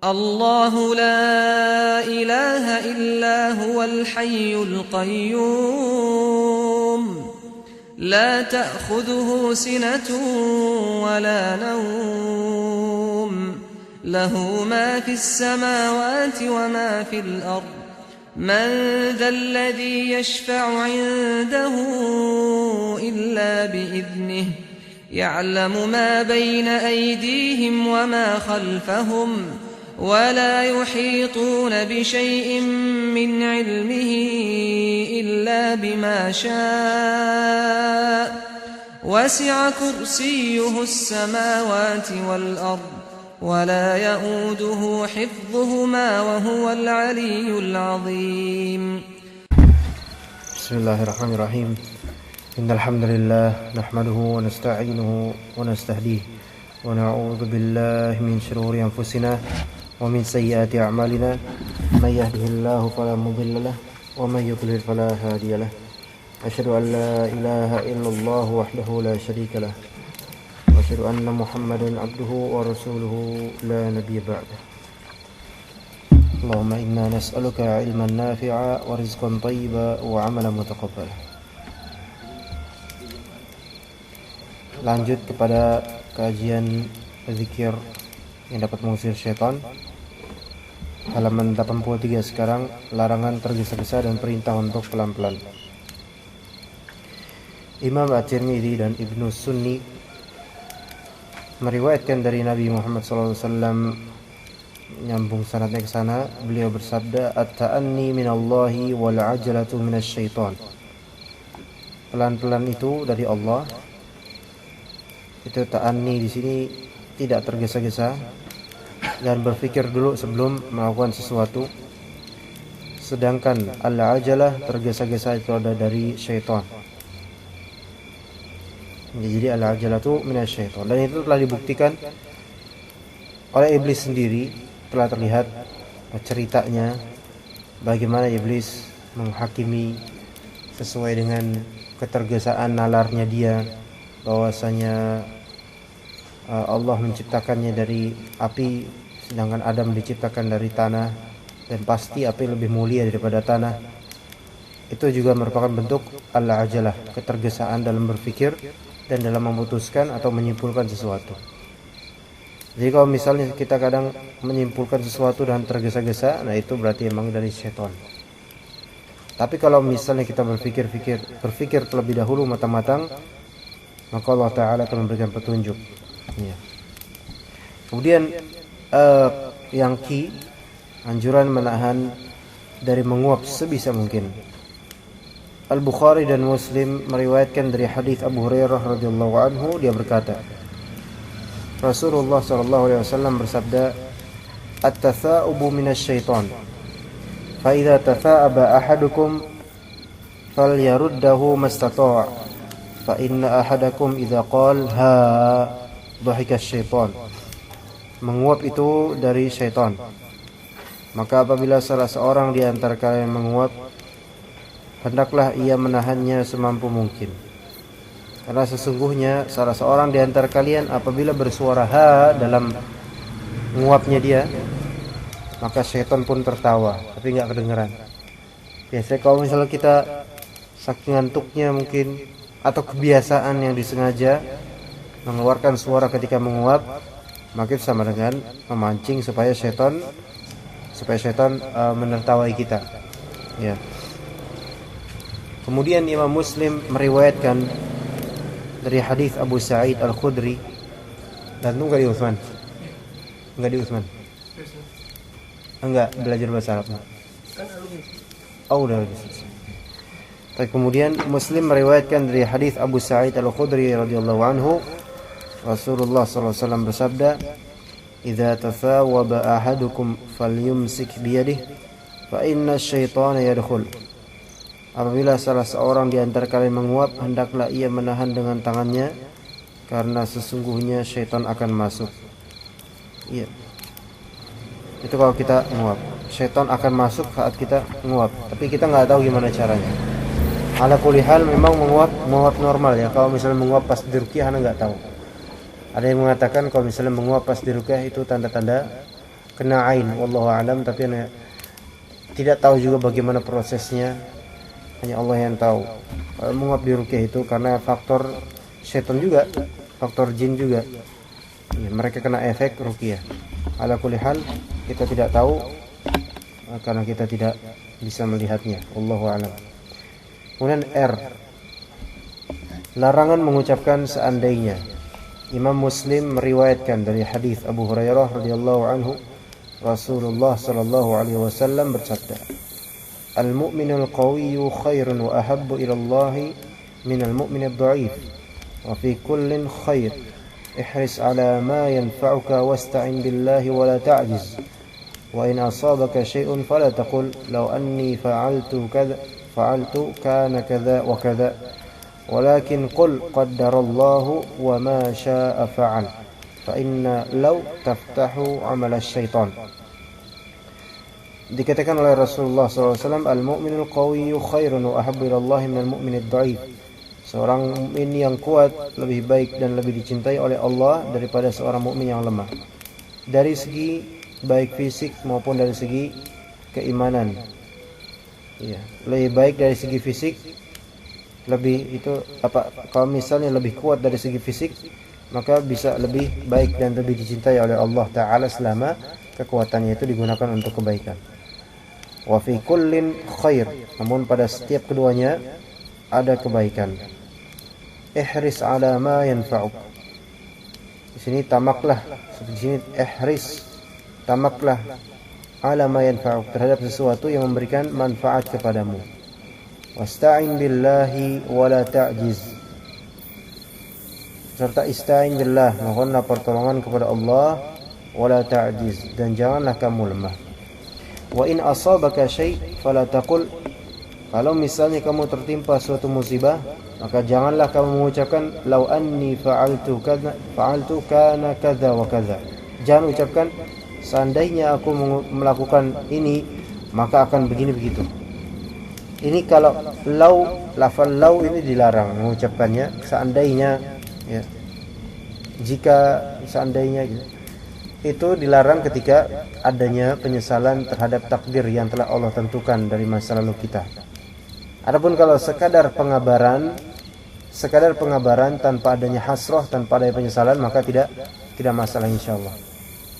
الله لا إله إلا هو الحي القيوم لا تأخذه سنة ولا نوم له ما في السماوات وما في الأرض من ذا الذي يشفع عنده إلا بإذنه يعلم ما بين أيديهم وما خلفهم ولا يحيطون بشيء من علمه إلا بما شاء وسع كرسيه السماوات والأرض ولا يؤوده حفظهما وهو العلي العظيم بسم الله الرحمن الرحيم إن الحمد لله نحمده ونستعينه ونستهديه ونعوذ بالله من شرور أنفسنا ومن سيئات أعمالنا من يهده الله فلا مضل له ومن يضلل فلا هادي له أشهد أن لا إله إلا الله وحده لا شريك له وأشهد أن محمدا عبده ورسوله لا نبي بعده اللهم إنا نسألك علما نافعا ورزقا طيبا وعملا متقبلا. Lanjut kepada kajian zikir yang dapat mengusir syaitan. Halaman 83 sekarang, larangan tergesa-gesa dan perintah untuk pelan-pelan. Imam At-Tirmidzi dan Ibnu Sunni meriwayatkan dari Nabi Muhammad SAW, nyambung sanadnya ke sana, beliau bersabda, "At-ta'anni minallahi wal 'ajalatu minasyaitan." Pelan-pelan itu dari Allah. Itu ta'anni di sini tidak tergesa-gesa dan berpikir dulu sebelum melakukan sesuatu. Sedangkan al-ajalah, tergesa-gesa, itu ada dari syaitan. Jadi al-ajalah itu minasyaitan, dan itu telah dibuktikan oleh iblis sendiri. Telah terlihat ceritanya bagaimana iblis menghakimi sesuai dengan ketergesaan nalarnya dia, bahwasanya Allah menciptakannya dari api sedangkan Adam diciptakan dari tanah, dan pasti api lebih mulia daripada tanah. Itu juga merupakan bentuk al-ajalah, ketergesaan dalam berpikir dan dalam memutuskan atau menyimpulkan sesuatu. Jadi kalau misalnya kita kadang menyimpulkan sesuatu dan tergesa-gesa, nah itu berarti memang dari syaitan. Tapi kalau misalnya kita berpikir terlebih dahulu matang-matang, maka Allah Ta'ala akan memberikan petunjuk. Ya. Kemudian yang anjuran menahan dari menguap sebisa mungkin. Al-Bukhari dan Muslim meriwayatkan dari hadis Abu Hurairah radhiyallahu anhu, dia berkata, Rasulullah sallallahu alaihi wasallam bersabda, "At-tatha'ubu minasyaitan. Fa idza tatha'aba ahadukum falyaruddahu mastata'. Fa inna ahadakum idza qala ha dhahika syaitan." Menguap itu dari syaitan. Maka apabila salah seorang di antara kalian menguap, hendaklah ia menahannya semampu mungkin. Karena sesungguhnya salah seorang di antara kalian apabila bersuara ha dalam menguapnya dia, maka syaitan pun tertawa, tapi enggak kedengeran. Biasanya kalau misalnya kita saking ngantuknya mungkin, atau kebiasaan yang disengaja mengeluarkan suara ketika menguap, maka itu sama dengan memancing supaya syaitan menertawai kita. Ya. Kemudian Imam Muslim meriwayatkan dari hadis Abu Sa'id Al-Khudri, dan itu enggak di Utsman. Enggak belajar bahasa Arab. Oh, udah selesai. Kemudian Muslim meriwayatkan dari hadis Abu Sa'id Al-Khudri radhiyallahu anhu, Rasulullah sallallahu alaihi wasallam bersabda, "Idza tathawaba ahadukum falyumsik biyadihi fa inna asy-syaitana yadkhul." Apabila salah seorang di antara kalian menguap, hendaklah ia menahan dengan tangannya, karena sesungguhnya syaitan akan masuk. Iya. Itu kalau kita menguap, syaitan akan masuk saat kita menguap, tapi kita nggak tahu gimana caranya. Ala kulli hal memang menguap normal ya. Kalau misalnya menguap pas di ruqyah, Anda nggak tahu. Ada yang mengatakan kalau misalnya menguap pas di ruqyah itu tanda-tanda kena ain, wallahu alam, tapi tidak tahu juga bagaimana prosesnya, hanya Allah yang tahu. Menguap di ruqyah itu karena faktor setan juga, faktor jin juga. Ya, mereka kena efek ruqyah. Ala kulli hal kita tidak tahu karena kita tidak bisa melihatnya, wallahu alam. Kemudian R, larangan mengucapkan seandainya. Imam Muslim meriwayatkan dari hadis Abu Hurairah radhiyallahu anhu, Rasulullah sallallahu alaihi wasallam bersabda, "Al-mu'minul qawiyyu khairun wa ahabbu ila Allah minal mu'minid dha'if, wa fi kullin khair. Ihris 'ala ma yanfa'uka wasta'in billahi wa la ta'jiz. Wa in asabaka syai'un fala taqul law anni fa'altu kana kadza wa kadza. Walakin qul qaddarallahu wa ma syaa'a fa'al. Fa inna law taftahu 'amala syaitan." Dikatakan oleh Rasulullah SAW, al-mu'minul qawiyyu khairun wa ahabbu ila Allah minal mu'minid dha'if. Seorang mukmin yang kuat lebih baik dan lebih dicintai oleh Allah daripada seorang mukmin yang lemah. Dari segi baik fisik maupun dari segi keimanan. Ya, lebih baik dari segi fisik, lebih itu apa? Kalau misalnya lebih kuat dari segi fisik, maka bisa lebih baik dan lebih dicintai oleh Allah Ta'ala selama kekuatannya itu digunakan untuk kebaikan. Wa fi kullin khair, namun pada setiap keduanya ada kebaikan. Ihris 'ala ma yanfa'uk. Di sini tamaklah, di sini ihris, tamaklah 'ala ma yanfa'uk, terhadap sesuatu yang memberikan manfaat kepadamu. Wasta'in billahi wa la ta'jiz. Serta ista'in billah, mohonlah pertolongan kepada Allah, wa la ta'jiz, dan janganlah kamu lemah. Wa in asabaka syai' fala taqul, kalau misalnya kamu tertimpa suatu musibah, maka janganlah kamu mengucapkan law anni fa'altu kana kadza wa kadza. Jangan ucapkan seandainya aku melakukan ini maka akan begini begitu. Ini kalau lafal law ini dilarang mengucapkannya, seandainya ya. Jika seandainya gitu. Itu dilarang ketika adanya penyesalan terhadap takdir yang telah Allah tentukan dari masa lalu kita. Adapun kalau sekadar pengabaran tanpa adanya hasrah, tanpa adanya penyesalan, maka tidak masalah insyaallah.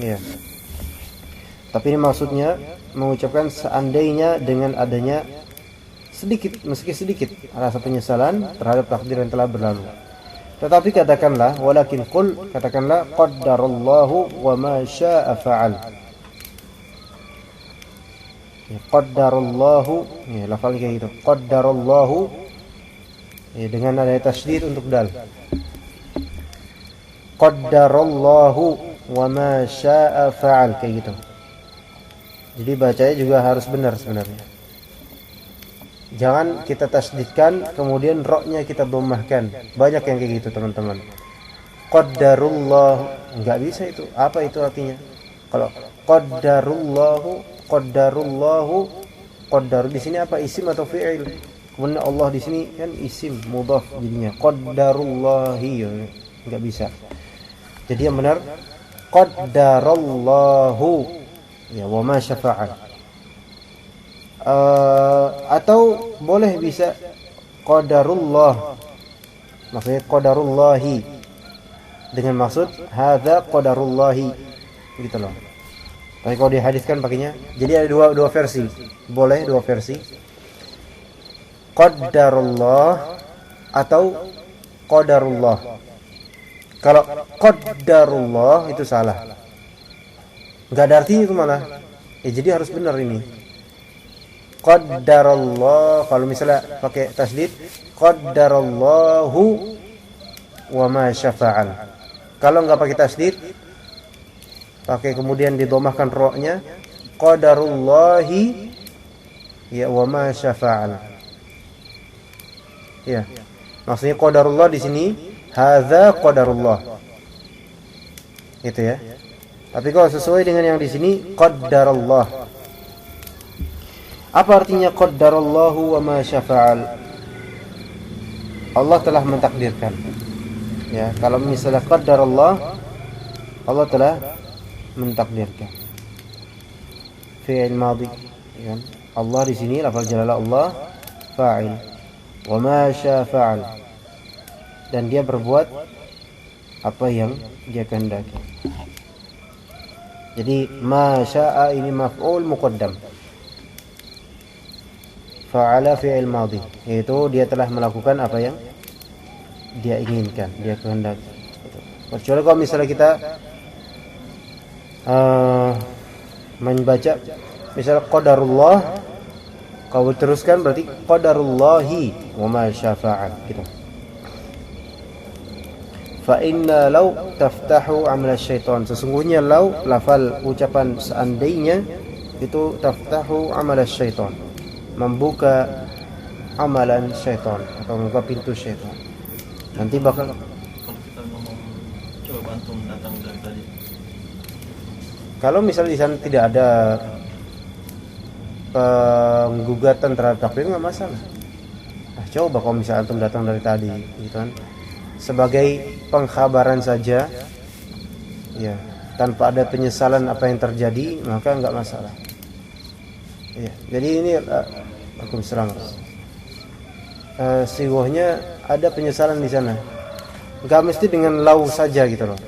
Iya. Tapi ini maksudnya mengucapkan seandainya dengan adanya sedikit, meski sedikit rasa penyesalan terhadap takdir yang telah berlalu. Tetapi katakanlah, walakin qul, katakanlah qaddarallahu wa ma syaa'a fa'al. Ya, qaddarallahu, ya, lafal kayak gitu. Qaddarallahu, ya, dengan ada tasydid untuk dal. Qaddarallahu wa ma syaa'a fa'al, kayak gitu. Jadi bacanya juga harus benar sebenarnya. Jangan kita tasdidkan kemudian roknya kita dhammahkan. Banyak yang kayak gitu teman-teman. Qaddarullah, enggak bisa itu. Apa itu artinya? Kalau qaddar di sini apa, isim atau fi'il? Kemudian Allah di sini kan isim mudhaf jadinya qaddarullahi, enggak bisa. Jadi yang benar qaddarallahu, ya, wa ma syafa'al. Atau boleh bisa qadarullah, maksudnya qadarullahi, dengan maksud hadza qadarullahi, gitu loh. Tapi kalau dihadiskan pakainya, jadi ada dua versi, boleh dua versi, qadarullah atau qadarullah. Kalau qadarullah itu salah, nggak ada artinya itu malah. Jadi harus benar ini. Qaddarallah, kalau misalnya pakai tasdid, qaddarallahu wa ma syafa'al. Kalau enggak pakai tasdid, pakai kemudian didomahkan roknya, qadarullahi, ya, wa ma syafa'al. Ya. Maksudnya qadarullah di sini hadza qadarullah. Gitu ya. Tapi kalau sesuai dengan yang di sini qaddarallah. Apa artinya qaddarallahu wa ma syafa'al? Allah telah mentakdirkan. Ya, kalau misalnya qaddarallah, Allah telah mentakdirkan. fi'il madhi, ya kan? Allah di sini lafal jalalah Allah fa'il. Wa ma syaa fa'al. Dan dia berbuat apa yang dia kehendaki. Jadi ma syaa ini maf'ul muqaddam. Fa'ala fi'il madhi, yaitu dia telah melakukan apa yang dia inginkan, dia kehendaki. Kecuali kalau misalnya kita membaca misalnya qadarullah, kalau teruskan berarti qadarullahi wa ma syafa'al gitu. Fa inna law taftahu amal syaitan, sesungguhnya law lafal ucapan seandainya itu taftahu amal syaitan, membuka amalan syaitan atau membuka pintu syaitan. Nanti bakal kalau kita ngomong coba antum datang dari tadi. Kalau misalnya di sana tidak ada penggugatan terhadap takdir nggak masalah. Nah, coba kalau misalnya antum datang dari tadi, gitu kan, sebagai pengkhabaran saja, ya, tanpa ada penyesalan apa yang terjadi, maka nggak masalah. Ya, jadi ini aku serang. Siwahnya ada penyesalan di sana. Nggak mesti dengan lau saja gitu loh.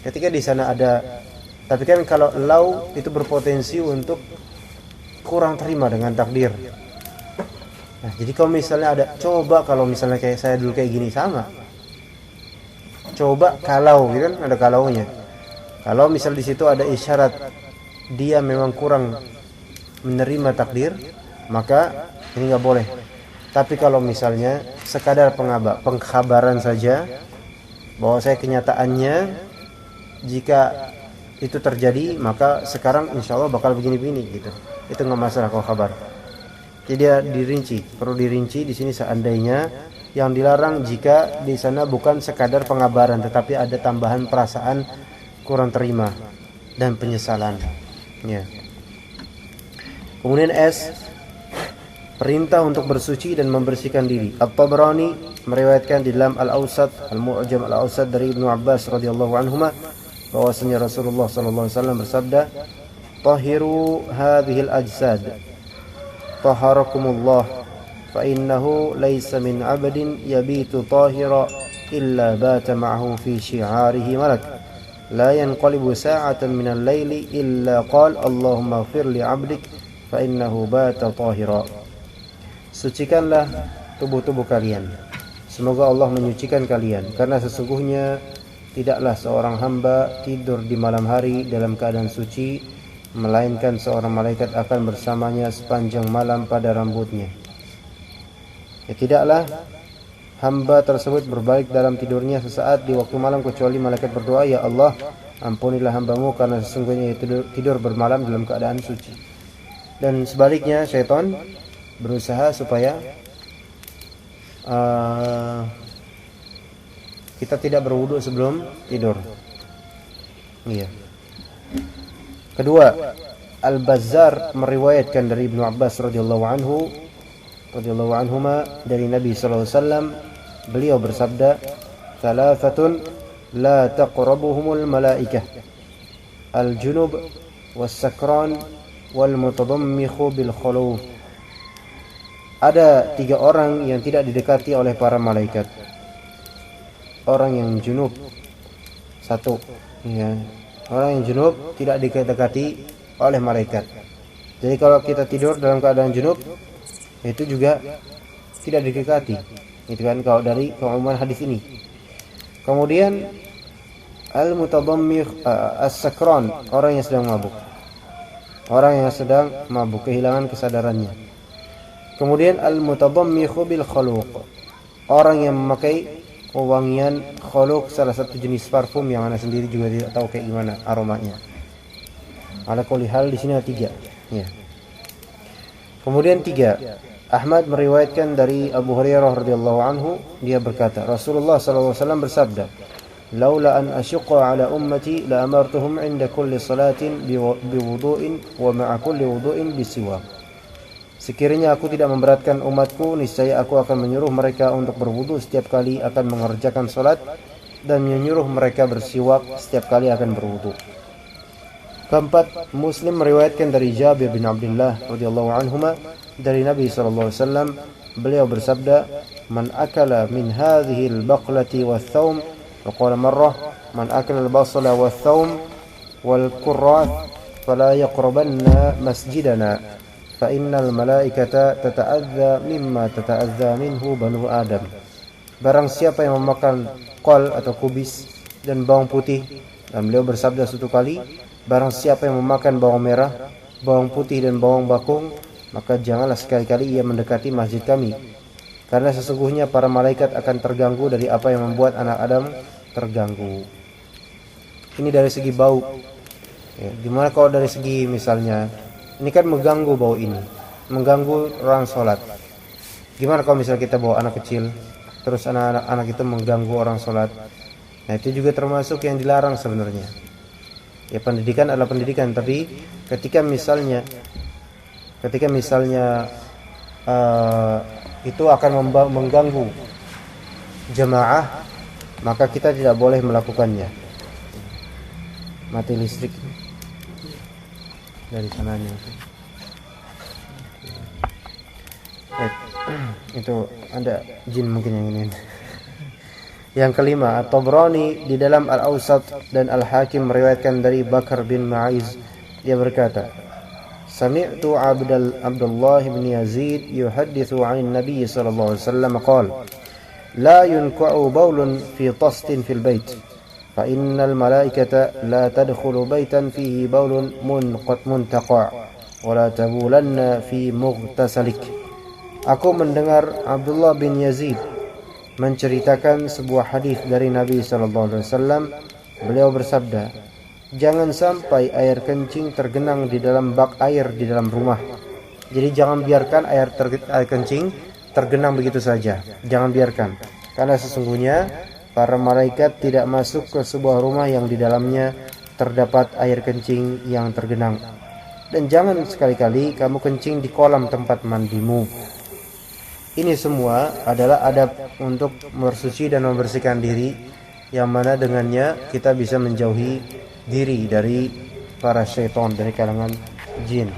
Ketika di sana ada, tapi kan kalau lau itu berpotensi untuk kurang terima dengan takdir. Nah, jadi kalau misalnya ada, coba kalau misalnya kayak saya dulu kayak gini, sama. Coba kalau, gitu kan, ada kalaunya. Kalau misal di situ ada isyarat dia memang kurang menerima takdir, maka ini nggak boleh. Tapi kalau misalnya sekadar pengkhabaran saja bahwa saya kenyataannya jika itu terjadi, maka sekarang insya Allah bakal begini-begini gitu. Itu nggak masalah kalau kabar. Jadi dia dirinci, perlu dirinci di sini seandainya yang dilarang jika di sana bukan sekadar pengabaran, tetapi ada tambahan perasaan kurang terima dan penyesalan. Ya. Kemudian S, perintah untuk bersuci dan membersihkan diri. At-Tabrani meriwayatkan di dalam Al-Awsat, Al-Mu'jam Al-Awsat dari Ibnu Abbas radhiyallahu anhuma bahwasanya Rasulullah sallallahu alaihi wasallam bersabda, "Tahiru hadhil ajsad, taharakumullah, fa innahu laysa min 'abdin yabitu tahira illa bata ma'ahu fi syi'arihi malak, la yanqalibu sa'atan min al-laili illa qala Allahumma ighfir li 'abdik fa innahu bata tahira." Sucikanlah tubuh-tubuh kalian, semoga Allah menyucikan kalian, karena sesungguhnya tidaklah seorang hamba tidur di malam hari dalam keadaan suci, melainkan seorang malaikat akan bersamanya sepanjang malam pada rambutnya. Ya, tidaklah hamba tersebut berbalik dalam tidurnya sesaat di waktu malam kecuali malaikat berdoa, "Ya Allah, ampunilah hambamu karena sesungguhnya tidur bermalam dalam keadaan suci." Dan sebaliknya, syaitan berusaha supaya kita tidak berwudu sebelum tidur. Iya. Kedua, Al-Bazzar meriwayatkan dari Ibnu Abbas radhiyallahu anhuma dari Nabi sallallahu alaihi wasallam, beliau bersabda, "Thalathatun la taqrabuhumul malaikah, al-junub was-sakran wal mutadammikhu bil khuluf." Ada 3 orang yang tidak didekati oleh para malaikat. Orang yang junub, 1, ya. Orang yang junub tidak didekati oleh malaikat. Jadi kalau kita tidur dalam keadaan junub, itu juga tidak didekati. Itu kan kalau dari keumuman hadis ini. Kemudian al-mutadammikh as-sakran, orang yang sedang mabuk. Orang yang sedang mabuk, kehilangan kesadarannya. Kemudian al-mutadammikhu bil khuluq, orang yang memakai wangian khuluq, salah satu jenis parfum yang ana sendiri juga tidak tahu kayak gimana aromanya. Ala kulli hal di sini ada 3. Ya. Kemudian 3, Ahmad meriwayatkan dari Abu Hurairah radhiyallahu anhu, dia berkata, Rasulullah sallallahu alaihi wasallam bersabda, "Laula an asyqa ala ummati la amartuhum 'inda kulli salatin biwudu'in wa ma'a kulli wudu'in bisiwak." Sekiranya aku tidak memberatkan umatku, niscaya aku akan menyuruh mereka untuk berwudu setiap kali akan mengerjakan salat, dan menyuruh mereka bersiwak setiap kali akan berwudu. Keempat, Muslim meriwayatkan dari Jabir bin Abdullah radhiyallahu anhuma dari Nabi sallallahu alaihi wasallam, beliau bersabda, "Man akala min hadhihi al-baqlati wath-thawm," wa qala marrah, "Man akala al-basala wath-thawm wal-kurrath fala yaqrabanna masjidana fa innal malaikata tata'adza mimma tata'adza minhu banu Adam." Barang siapa yang memakan kol atau kubis dan bawang putih, dan beliau bersabda suatu kali, barang siapa yang memakan bawang merah, bawang putih dan bawang bakung, maka janganlah sekali-kali ia mendekati masjid kami, karena sesungguhnya para malaikat akan terganggu dari apa yang membuat anak Adam terganggu. Ini dari segi bau. Ya, gimana kalau dari segi misalnya, ini kan mengganggu bau ini, mengganggu orang sholat. Gimana kalau misalnya kita bawa anak kecil, terus anak-anak itu mengganggu orang sholat? Nah, itu juga termasuk yang dilarang sebenarnya. Ya, pendidikan adalah pendidikan, tapi ketika misalnya itu akan mengganggu jemaah, maka kita tidak boleh melakukannya. Mati listrik dari sananya. Itu ada jin mungkin yang ini. Yang kelima, At-Tabrani di dalam Al-Awsat dan Al-Hakim meriwayatkan dari Bakar bin Ma'iz, dia berkata, "Sami'tu Abdullah bin Yazid yuhaddithu 'an Nabi sallallahu alaihi wasallam qala, la yunqa'u bawlun fi tastin fil bait, fa innal malaikata la tadkhulu baitan fihi bawlun muntaqa' wa la tabulanna fi mughtasalik." Aku mendengar Abdullah bin Yazid menceritakan sebuah hadis dari Nabi sallallahu alaihi wasallam. Beliau bersabda, "Jangan sampai air kencing tergenang di dalam bak air di dalam rumah." Jadi jangan biarkan air kencing tergenang begitu saja. Jangan biarkan. Karena sesungguhnya para malaikat tidak masuk ke sebuah rumah yang di dalamnya terdapat air kencing yang tergenang. Dan jangan sekali-kali kamu kencing di kolam tempat mandimu. Ini semua adalah adab untuk bersuci dan membersihkan diri, yang mana dengannya kita bisa menjauhi diri dari para syaitan, dari kalangan jin.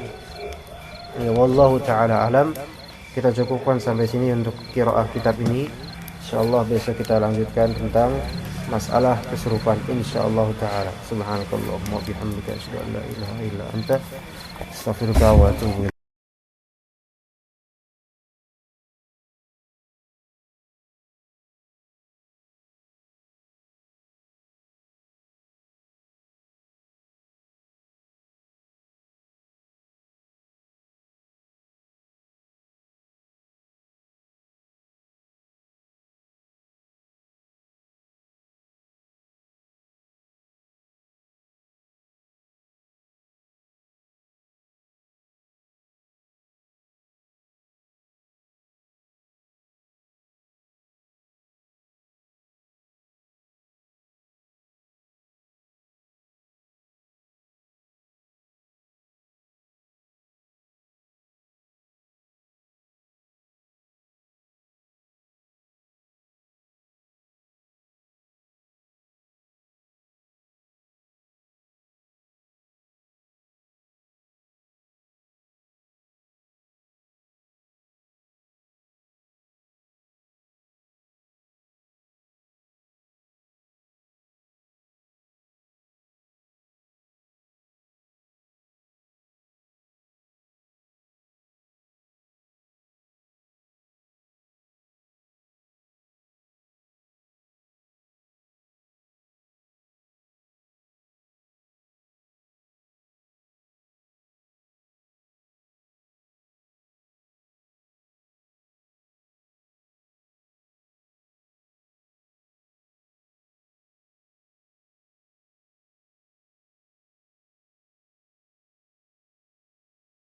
Ya, wallahu ta'ala alam. Kita cukupkan sampai sini untuk qiraah kitab ini. Insyaallah besok kita lanjutkan tentang masalah kesurupan, insyaallah ta'ala. Subhanakallahumma wa bihamdika asyhadu an la ilaha illa anta astaghfiruka wa atubu ilaik.